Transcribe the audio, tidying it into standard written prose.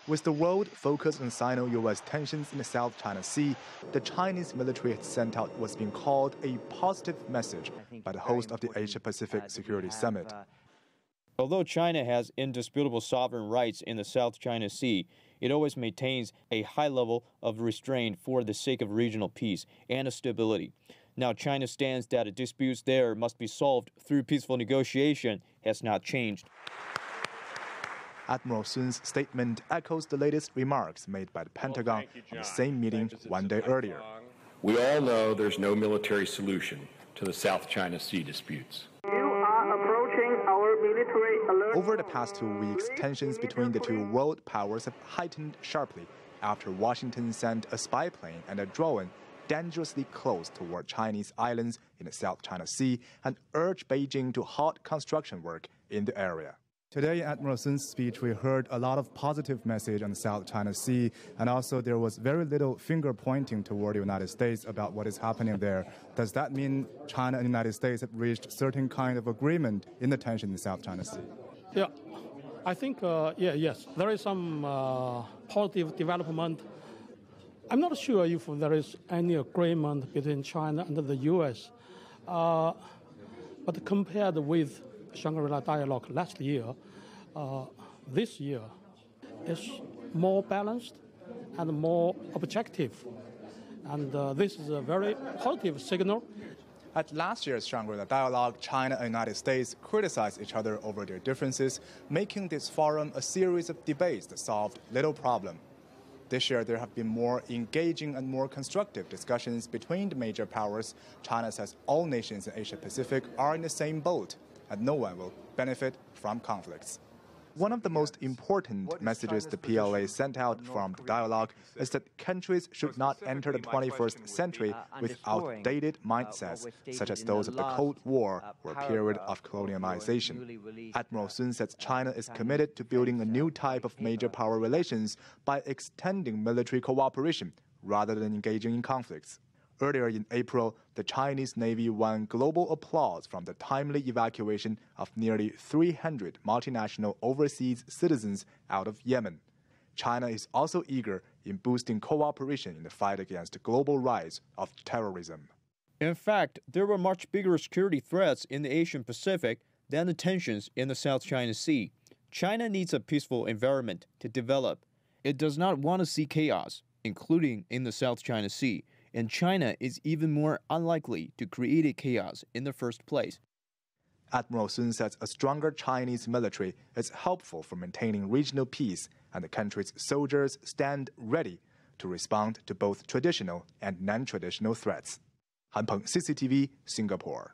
With the world focused on Sino-US tensions in the South China Sea, the Chinese military had sent out what's been called a positive message by the host of the Asia-Pacific Security Summit. Although China has indisputable sovereign rights in the South China Sea, it always maintains a high level of restraint for the sake of regional peace and stability. Now, China's stance that disputes there must be solved through peaceful negotiation has not changed. Admiral Sun's statement echoes the latest remarks made by the Pentagon on the same meeting one day earlier. We all know there's no military solution to the South China Sea disputes. Over the past 2 weeks, tensions between the two world powers have heightened sharply after Washington sent a spy plane and a drone dangerously close toward Chinese islands in the South China Sea and urged Beijing to halt construction work in the area. Today, in Admiral Sun's speech, we heard a lot of positive message on the South China Sea, and also there was very little finger pointing toward the United States about what is happening there. Does that mean China and the United States have reached certain kind of agreement in the tension in the South China Sea? Yeah, I think, yes, there is some positive development. I'm not sure if there is any agreement between China and the U.S., but compared with Shangri-la Dialogue last year, this year is more balanced and more objective. And this is a very positive signal. At last year's Shangri-La Dialogue, China and the United States criticized each other over their differences, making this forum a series of debates that solved little problem. This year, there have been more engaging and more constructive discussions between the major powers. China says all nations in Asia-Pacific are in the same boat, and no one will benefit from conflicts. One of the most important messages the PLA sent out from the dialogue is that countries should not enter the 21st century with outdated mindsets, such as those of the Cold War or period of colonialization. Admiral Sun says China is committed to building a new type of major power relations by extending military cooperation rather than engaging in conflicts. Earlier in April, the Chinese Navy won global applause from the timely evacuation of nearly 300 multinational overseas citizens out of Yemen. China is also eager in boosting cooperation in the fight against the global rise of terrorism. In fact, there were much bigger security threats in the Asian Pacific than the tensions in the South China Sea. China needs a peaceful environment to develop. It does not want to see chaos, including in the South China Sea. And China is even more unlikely to create a chaos in the first place. Admiral Sun says a stronger Chinese military is helpful for maintaining regional peace, and the country's soldiers stand ready to respond to both traditional and non-traditional threats. Han Peng, CCTV, Singapore.